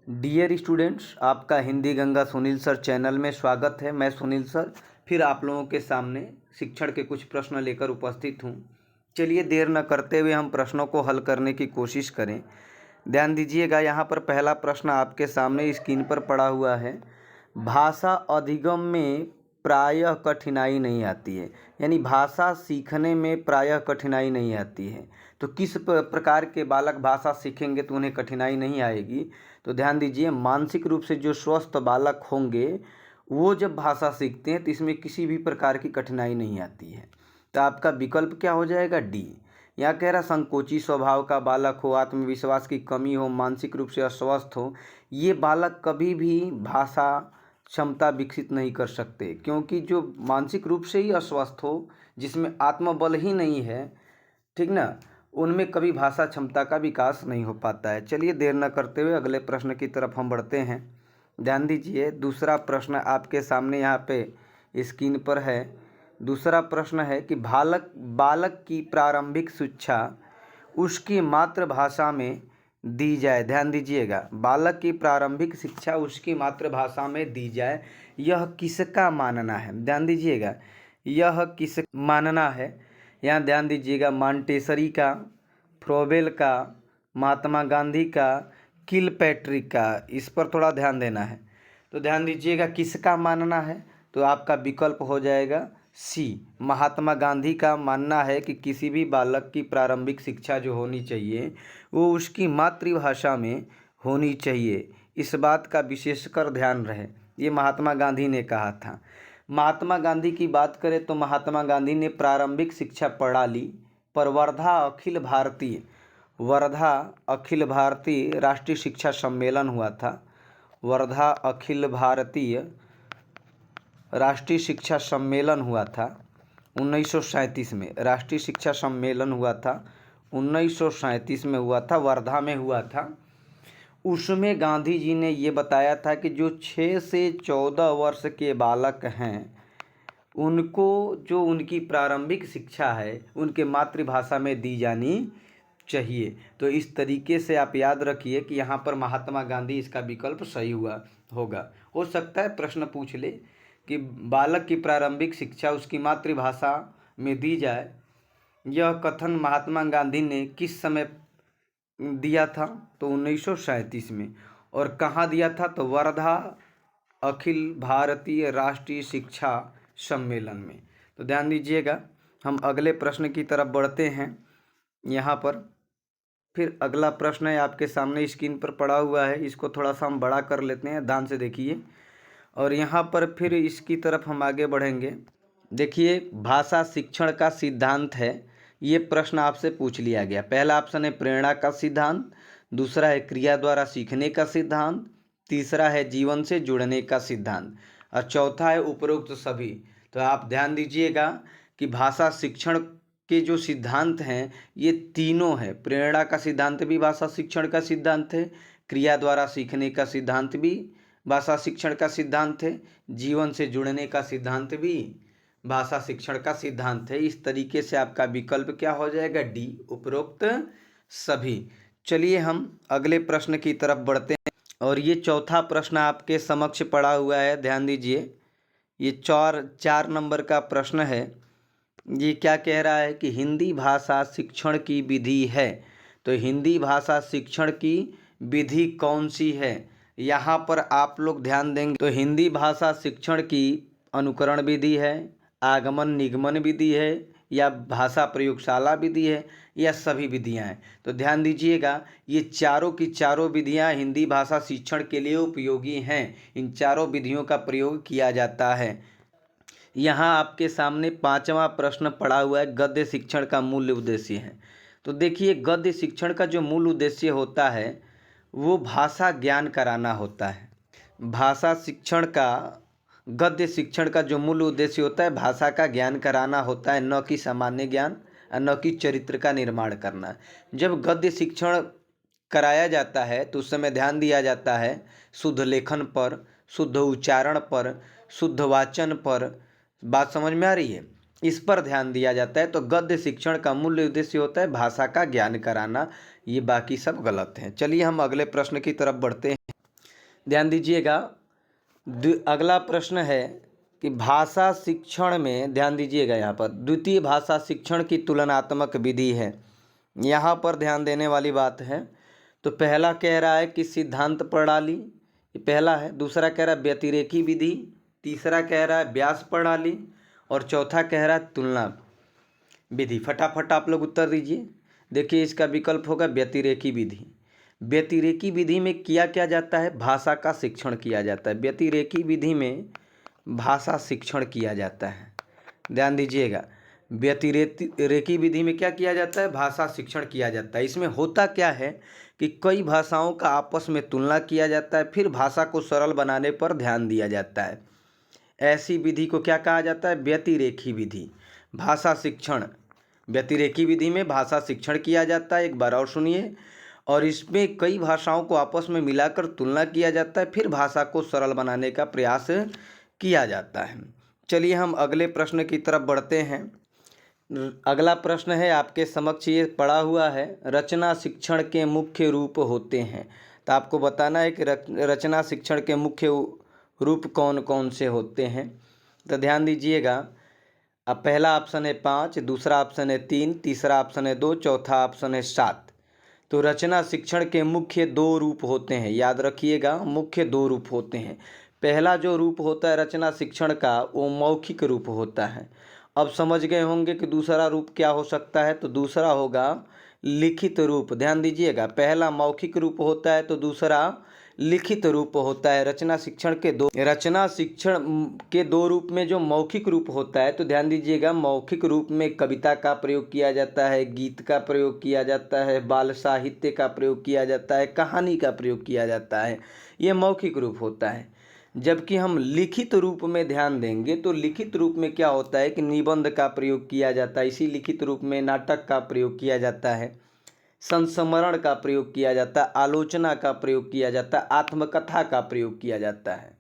Dear students, आपका Hindi Ganga Sunil sir channel में स्वागत है। मैं सुनील सर फिर आप लोगों के सामने शिक्षण के कुछ प्रश्न लेकर उपस्थित हूँ। चलिए देर न करते हुए हम प्रश्नों को हल करने की कोशिश करें। ध्यान दीजिएगा, यहाँ पर पहला प्रश्न आपके सामने स्क्रीन पर पड़ा हुआ है। भाषा अधिगम में प्रायः कठिनाई नहीं आती है, यानी भाषा सीखने में प्रायः कठिनाई नहीं आती है। तो किस प्रकार के बालक भाषा सीखेंगे तो उन्हें कठिनाई नहीं आएगी? तो ध्यान दीजिए, मानसिक रूप से जो स्वस्थ बालक होंगे वो जब भाषा सीखते हैं तो इसमें किसी भी प्रकार की कठिनाई नहीं आती है। तो आपका विकल्प क्या हो जाएगा? डी। यहाँ कह रहा संकोची स्वभाव का बालक हो, आत्मविश्वास की कमी हो, मानसिक रूप से अस्वस्थ हो, ये बालक कभी भी भाषा क्षमता विकसित नहीं कर सकते, क्योंकि जो मानसिक रूप से ही अस्वस्थ हो, जिसमें आत्मबल ही नहीं है, ठीक ना, उनमें कभी भाषा क्षमता का विकास नहीं हो पाता है। चलिए देर न करते हुए अगले प्रश्न की तरफ हम बढ़ते हैं। ध्यान दीजिए, दूसरा प्रश्न आपके सामने यहाँ पे स्क्रीन पर है। दूसरा प्रश्न है कि बालक की प्रारंभिक शिक्षा उसकी मातृभाषा में दी जाए। ध्यान दीजिएगा, बालक की प्रारंभिक शिक्षा उसकी मातृभाषा में दी जाए, यह किसका मानना है? ध्यान दीजिएगा, यह किस मानना है? यहाँ ध्यान दीजिएगा, मॉन्टेसरी का, फ्रोबेल का, महात्मा गांधी का, किलपैट्रिक का, इस पर थोड़ा ध्यान देना है। तो ध्यान दीजिएगा, किसका मानना है? तो आपका विकल्प हो जाएगा सी। महात्मा गांधी का मानना है कि किसी भी बालक की प्रारंभिक शिक्षा जो होनी चाहिए वो उसकी मातृभाषा में होनी चाहिए। इस बात का विशेषकर ध्यान रहे, ये महात्मा गांधी ने कहा था। महात्मा गांधी की बात करें तो महात्मा गांधी ने प्रारंभिक शिक्षा पढ़ा ली, पर वर्धा अखिल भारतीय राष्ट्रीय शिक्षा सम्मेलन हुआ था। वर्धा अखिल भारतीय राष्ट्रीय शिक्षा सम्मेलन हुआ था 1937 में। राष्ट्रीय शिक्षा सम्मेलन हुआ था 1937 में, हुआ था, वर्धा में हुआ था। उसमें गांधी जी ने ये बताया था कि जो 6 से 14 वर्ष के बालक हैं उनको जो उनकी प्रारंभिक शिक्षा है उनके मातृभाषा में दी जानी चाहिए। तो इस तरीके से आप याद रखिए कि यहाँ पर महात्मा गांधी इसका विकल्प सही हुआ होगा। हो सकता है प्रश्न पूछ ले कि बालक की प्रारंभिक शिक्षा उसकी मातृभाषा में दी जाए, यह कथन महात्मा गांधी ने किस समय दिया था? तो 1937 में। और कहाँ दिया था? तो वर्धा अखिल भारतीय राष्ट्रीय शिक्षा सम्मेलन में। तो ध्यान दीजिएगा, हम अगले प्रश्न की तरफ बढ़ते हैं। यहाँ पर फिर अगला प्रश्न है आपके सामने स्क्रीन पर पड़ा हुआ है, इसको थोड़ा सा हम बड़ा कर लेते हैं, ध्यान से देखिए। और यहाँ पर फिर इसकी तरफ हम आगे बढ़ेंगे। देखिए, भाषा शिक्षण का सिद्धांत है, ये प्रश्न आपसे पूछ लिया गया। पहला ऑप्शन है प्रेरणा का सिद्धांत, दूसरा है क्रिया द्वारा सीखने का सिद्धांत, तीसरा है जीवन से जुड़ने का सिद्धांत, और चौथा है उपरोक्त सभी। तो आप ध्यान दीजिएगा कि भाषा शिक्षण के जो सिद्धांत हैं ये तीनों हैं। प्रेरणा का सिद्धांत भी भाषा शिक्षण का सिद्धांत है, क्रिया द्वारा सीखने का सिद्धांत भी भाषा शिक्षण का सिद्धांत है, जीवन से जुड़ने का सिद्धांत भी भाषा शिक्षण का सिद्धांत है। इस तरीके से आपका विकल्प क्या हो जाएगा? डी, उपरोक्त सभी। चलिए हम अगले प्रश्न की तरफ बढ़ते हैं, और ये चौथा प्रश्न आपके समक्ष पड़ा हुआ है। ध्यान दीजिए, ये चार नंबर का प्रश्न है। ये क्या कह रहा है कि हिंदी भाषा शिक्षण की विधि है। तो हिंदी भाषा शिक्षण की विधि कौन सी है? यहाँ पर आप लोग ध्यान देंगे तो हिंदी भाषा शिक्षण की अनुकरण विधि है, आगमन निगमन विधि है, या भाषा प्रयोगशाला विधि है, या सभी विधियां हैं। तो ध्यान दीजिएगा, ये चारों की चारों विधियां हिंदी भाषा शिक्षण के लिए उपयोगी हैं। इन चारों विधियों का प्रयोग किया जाता है। यहाँ आपके सामने पांचवा प्रश्न पड़ा हुआ है, गद्य शिक्षण का मूल उद्देश्य है। तो देखिए, गद्य शिक्षण का जो मूल उद्देश्य होता है वो भाषा ज्ञान कराना होता है। भाषा शिक्षण का, गद्य शिक्षण का जो मूल उद्देश्य होता है भाषा का ज्ञान कराना होता है, न कि सामान्य ज्ञान, न कि चरित्र का निर्माण करना। जब गद्य शिक्षण कराया जाता है तो उस समय ध्यान दिया जाता है शुद्ध लेखन पर, शुद्ध उच्चारण पर, शुद्ध वाचन पर। बात समझ में आ रही है? इस पर ध्यान दिया जाता है। तो गद्य शिक्षण का मूल उद्देश्य होता है भाषा का ज्ञान कराना, ये बाकी सब गलत हैं। चलिए हम अगले प्रश्न की तरफ बढ़ते हैं। ध्यान दीजिएगा। अगला प्रश्न है कि भाषा शिक्षण में, ध्यान दीजिएगा, यहाँ पर द्वितीय भाषा शिक्षण की तुलनात्मक विधि है। यहाँ पर ध्यान देने वाली बात है। तो पहला कह रहा है कि सिद्धांत प्रणाली, ये पहला है। दूसरा कह रहा है व्यतिरेकी विधि। तीसरा कह रहा है व्यास प्रणाली। और चौथा कह रहा है तुलना विधि। फटाफट आप लोग उत्तर दीजिए। देखिए, इसका विकल्प होगा व्यतिरेकी विधि। व्यतिरेकी विधि में किया क्या जाता है? भाषा का शिक्षण किया जाता है। व्यतिरेकी विधि में भाषा शिक्षण किया जाता है। ध्यान दीजिएगा, व्यतिरेकी विधि में क्या किया जाता है? भाषा शिक्षण किया जाता है। इसमें होता क्या है कि कई भाषाओं का आपस में तुलना किया जाता है, फिर भाषा को सरल बनाने पर ध्यान दिया जाता है। ऐसी विधि को क्या कहा जाता है? व्यतिरेकी विधि। भाषा शिक्षण, व्यतिरेकी विधि में भाषा शिक्षण किया जाता है। एक बार और सुनिए। और इसमें कई भाषाओं को आपस में मिलाकर तुलना किया जाता है, फिर भाषा को सरल बनाने का प्रयास किया जाता है। चलिए हम अगले प्रश्न की तरफ बढ़ते हैं। अगला प्रश्न है आपके समक्ष, ये पड़ा हुआ है, रचना शिक्षण के मुख्य रूप होते हैं। तो आपको बताना है कि रचना शिक्षण के मुख्य रूप कौन कौन से होते हैं। तो ध्यान दीजिएगा। अब पहला ऑप्शन है 5, दूसरा ऑप्शन है 3, तीसरा ऑप्शन है 2, चौथा ऑप्शन है 7। तो रचना शिक्षण के मुख्य 2 रूप होते हैं। याद रखिएगा, मुख्य 2 रूप होते हैं। पहला जो रूप होता है रचना शिक्षण का, वो मौखिक रूप होता है। अब समझ गए होंगे कि दूसरा रूप क्या हो सकता है। तो दूसरा होगा लिखित रूप। ध्यान दीजिएगा, पहला मौखिक रूप होता है तो दूसरा लिखित रूप होता है। रचना शिक्षण के दो रूप में जो मौखिक रूप होता है, तो ध्यान दीजिएगा, मौखिक रूप में कविता का प्रयोग किया जाता है, गीत का प्रयोग किया जाता है, बाल साहित्य का प्रयोग किया जाता है, कहानी का प्रयोग किया जाता है। ये मौखिक रूप होता है। जबकि हम लिखित रूप में ध्यान देंगे तो लिखित रूप में क्या होता है कि निबंध का प्रयोग किया जाता है। इसी लिखित रूप में नाटक का प्रयोग किया जाता है, संस्मरण का प्रयोग किया जाता है, आलोचना का प्रयोग किया जाता है, आत्मकथा का प्रयोग किया जाता है,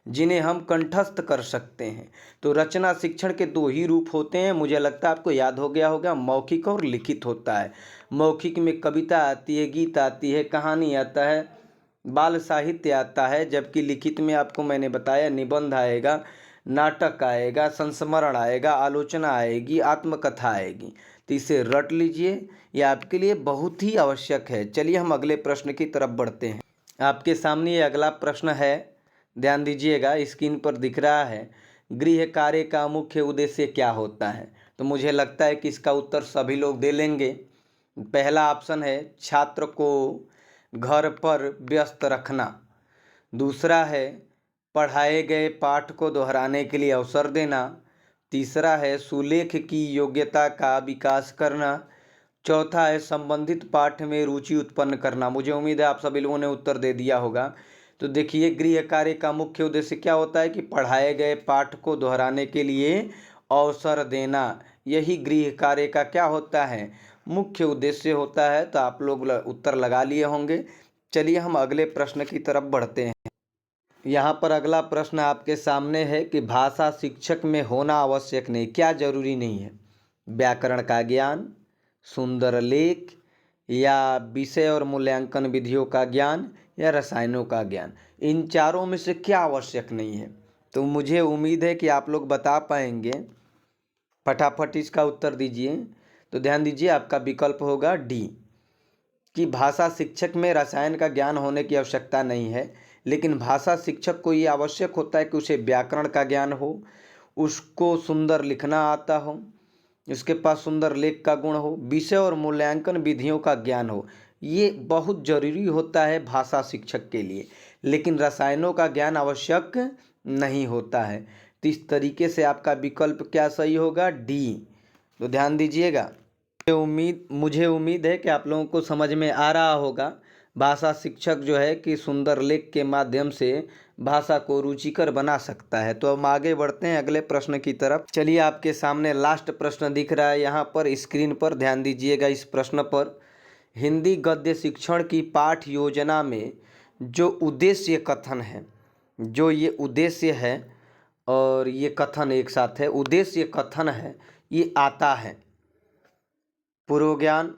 जिन्हें हम कंठस्थ कर सकते हैं। तो रचना शिक्षण के 2 ही रूप होते हैं। मुझे लगता है आपको याद हो गया होगा, मौखिक और लिखित होता है। मौखिक में कविता आती है, गीत आती है, कहानी आता है, बाल साहित्य आता है। जबकि लिखित में आपको मैंने बताया निबंध आएगा, नाटक आएगा, संस्मरण आएगा, आलोचना आएगी, आत्मकथा आएगी। तो इसे रट लीजिए, यह आपके लिए बहुत ही आवश्यक है। चलिए हम अगले प्रश्न की तरफ बढ़ते हैं। आपके सामने ये अगला प्रश्न है, ध्यान दीजिएगा, स्क्रीन पर दिख रहा है, गृह कार्य का मुख्य उद्देश्य क्या होता है। तो मुझे लगता है कि इसका उत्तर सभी लोग दे लेंगे। पहला ऑप्शन है छात्र को घर पर व्यस्त रखना। दूसरा है पढ़ाए गए पाठ को दोहराने के लिए अवसर देना। तीसरा है सुलेख की योग्यता का विकास करना। चौथा है संबंधित पाठ में रुचि उत्पन्न करना। मुझे उम्मीद है आप सभी लोगों ने उत्तर दे दिया होगा। तो देखिए, गृह कार्य का मुख्य उद्देश्य क्या होता है कि पढ़ाए गए पाठ को दोहराने के लिए अवसर देना। यही गृह कार्य का क्या होता है? मुख्य उद्देश्य होता है। तो आप लोग उत्तर लगा लिए होंगे। चलिए हम अगले प्रश्न की तरफ बढ़ते हैं। यहाँ पर अगला प्रश्न आपके सामने है कि भाषा शिक्षक में होना आवश्यक नहीं, क्या जरूरी नहीं है? व्याकरण का ज्ञान, सुंदर लेख, या विषय और मूल्यांकन विधियों का ज्ञान, या रसायनों का ज्ञान। इन चारों में से क्या आवश्यक नहीं है? तो मुझे उम्मीद है कि आप लोग बता पाएंगे। फटाफट इसका उत्तर दीजिए। तो ध्यान दीजिए, आपका विकल्प होगा डी, कि भाषा शिक्षक में रसायन का ज्ञान होने की आवश्यकता नहीं है। लेकिन भाषा शिक्षक को ये आवश्यक होता है कि उसे व्याकरण का ज्ञान हो, उसको सुंदर लिखना आता हो, उसके पास सुंदर लेख का गुण हो, विषय और मूल्यांकन विधियों का ज्ञान हो। ये बहुत जरूरी होता है भाषा शिक्षक के लिए। लेकिन रसायनों का ज्ञान आवश्यक नहीं होता है। तो इस तरीके से आपका विकल्प क्या सही होगा? डी। तो ध्यान दीजिएगा, मुझे उम्मीद है कि आप लोगों को समझ में आ रहा होगा। भाषा शिक्षक जो है कि सुंदर लेख के माध्यम से भाषा को रुचिकर बना सकता है। तो हम आगे बढ़ते हैं अगले प्रश्न की तरफ। चलिए, आपके सामने लास्ट प्रश्न दिख रहा है यहाँ पर स्क्रीन पर, ध्यान दीजिएगा इस प्रश्न पर। हिंदी गद्य शिक्षण की पाठ योजना में जो उद्देश्य कथन है, जो ये उद्देश्य है और ये कथन एक साथ है, उद्देश्य कथन है, ये आता है। पूर्व ज्ञान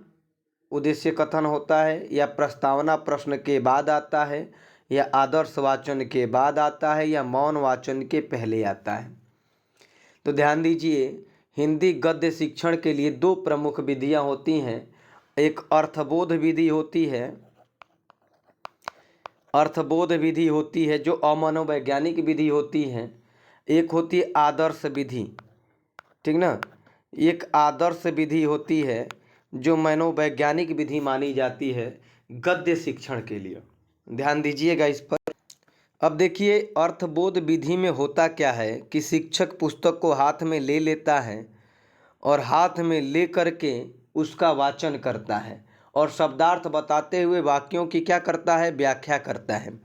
उद्देश्य कथन होता है, या प्रस्तावना प्रश्न के बाद आता है, या आदर्श वाचन के बाद आता है या मौन वाचन के पहले आता है। तो ध्यान दीजिए, हिंदी गद्य शिक्षण के लिए दो प्रमुख विधियां होती हैं। एक अर्थबोध विधि होती है, अर्थबोध विधि होती है जो अमनोवैज्ञानिक विधि होती है। एक होती है आदर्श विधि, ठीक ना। एक आदर्श विधि होती है जो मनोवैज्ञानिक विधि मानी जाती है गद्य शिक्षण के लिए। ध्यान दीजिएगा इस पर। अब देखिए, अर्थबोध विधि में होता क्या है कि शिक्षक पुस्तक को हाथ में ले लेता है और हाथ में ले करके उसका वाचन करता है और शब्दार्थ बताते हुए वाक्यों की क्या करता है, व्याख्या करता है,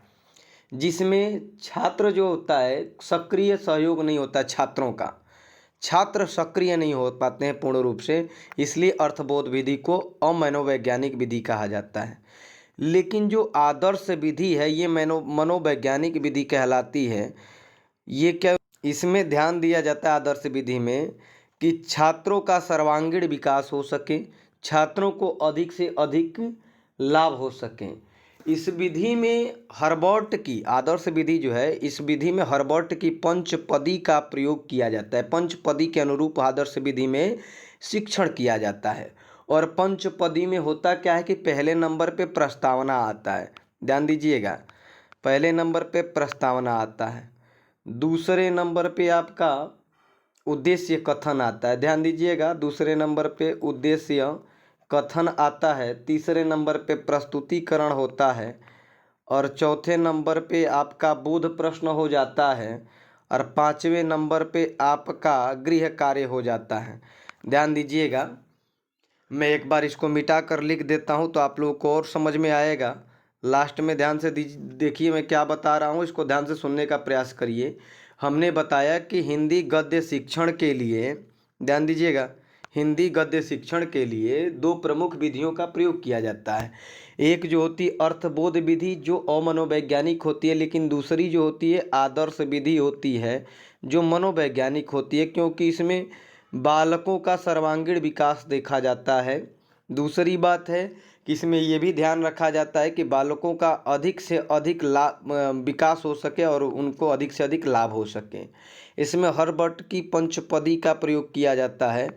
जिसमें छात्र जो होता है सक्रिय सहयोग नहीं होता छात्रों का, छात्र सक्रिय नहीं हो पाते हैं पूर्ण रूप से, इसलिए अर्थबोध विधि को अमनोवैज्ञानिक विधि कहा जाता है। लेकिन जो आदर्श विधि है ये मनोवैज्ञानिक विधि कहलाती है। ये क्या, इसमें ध्यान दिया जाता है आदर्श विधि में कि छात्रों का सर्वांगीण विकास हो सके, छात्रों को अधिक से अधिक लाभ हो सके। इस विधि में हर्बर्ट की, आदर्श विधि जो है इस विधि में हर्बर्ट की पंचपदी का प्रयोग किया जाता है। पंचपदी के अनुरूप आदर्श विधि में शिक्षण किया जाता है। और पंचपदी में होता क्या है कि पहले नंबर पे प्रस्तावना आता है। ध्यान दीजिएगा, पहले नंबर पे प्रस्तावना आता है, दूसरे नंबर पे आपका उद्देश्य कथन आता है। ध्यान दीजिएगा, दूसरे नंबर पे उद्देश्य कथन आता है, तीसरे नंबर पे प्रस्तुतिकरण होता है और चौथे नंबर पे आपका बोध प्रश्न हो जाता है और पाँचवें नंबर पे आपका गृह कार्य हो जाता है। ध्यान दीजिएगा, मैं एक बार इसको मिटा कर लिख देता हूँ तो आप लोगों को और समझ में आएगा। लास्ट में ध्यान से देखिए मैं क्या बता रहा हूँ, इसको ध्यान से सुनने का प्रयास करिए। हमने बताया कि हिंदी गद्य शिक्षण के लिए, ध्यान दीजिएगा, हिंदी गद्य शिक्षण के लिए दो प्रमुख विधियों का प्रयोग किया जाता है। एक जो होती है अर्थबोध विधि जो अमनोवैज्ञानिक होती है, लेकिन दूसरी जो होती है आदर्श विधि होती है जो मनोवैज्ञानिक होती है, क्योंकि इसमें बालकों का सर्वांगीण विकास देखा जाता है। दूसरी बात है कि इसमें ये भी ध्यान रखा जाता है कि बालकों का अधिक से अधिक विकास हो सके और उनको अधिक से अधिक लाभ हो सके। इसमें हर्बर्ट की पंचपदी का प्रयोग किया जाता है।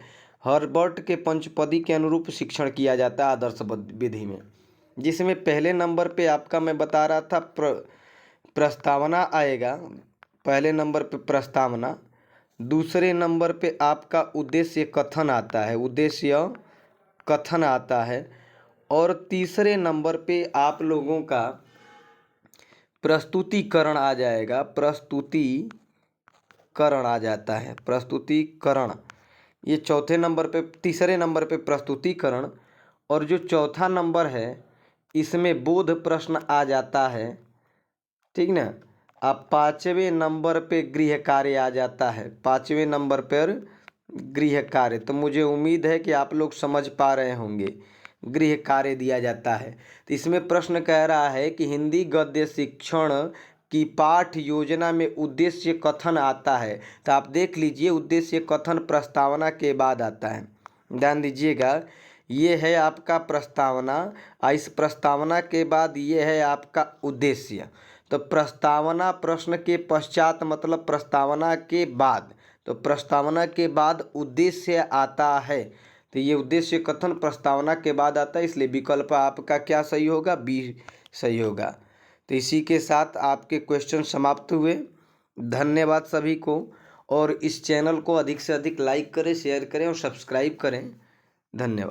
हर्बर्ट के पंचपदी के अनुरूप शिक्षण किया जाता है आदर्श विधि में, जिसमें पहले नंबर पे आपका मैं बता रहा था प्रस्तावना आएगा, पहले नंबर पे प्रस्तावना, दूसरे नंबर पे आपका उद्देश्य कथन आता है, उद्देश्य कथन आता है और तीसरे नंबर पे आप लोगों का प्रस्तुतिकरण आ जाएगा, प्रस्तुतिकरण आ जाता है, प्रस्तुतिकरण। ये चौथे नंबर पे, तीसरे नंबर पे प्रस्तुतिकरण और जो चौथा नंबर है इसमें बोध प्रश्न आ जाता है, ठीक ना। अब पाँचवें नंबर पे गृह कार्य आ जाता है, पाँचवें नंबर पर गृह कार्य। तो मुझे उम्मीद है कि आप लोग समझ पा रहे होंगे, गृह कार्य दिया जाता है। तो इसमें प्रश्न कह रहा है कि हिंदी गद्य शिक्षण की पाठ योजना में उद्देश्य कथन आता है। तो आप देख लीजिए, उद्देश्य कथन प्रस्तावना के बाद आता है। ध्यान दीजिएगा, ये है आपका प्रस्तावना, इस प्रस्तावना के बाद ये है आपका उद्देश्य। तो प्रस्तावना प्रश्न के पश्चात मतलब प्रस्तावना के बाद, तो प्रस्तावना के बाद उद्देश्य आता है। तो ये उद्देश्य कथन प्रस्तावना के बाद आता है, इसलिए विकल्प आपका क्या सही होगा, बी सही होगा। तो इसी के साथ आपके क्वेश्चन समाप्त हुए। धन्यवाद सभी को, और इस चैनल को अधिक से अधिक लाइक करें, शेयर करें और सब्सक्राइब करें। धन्यवाद।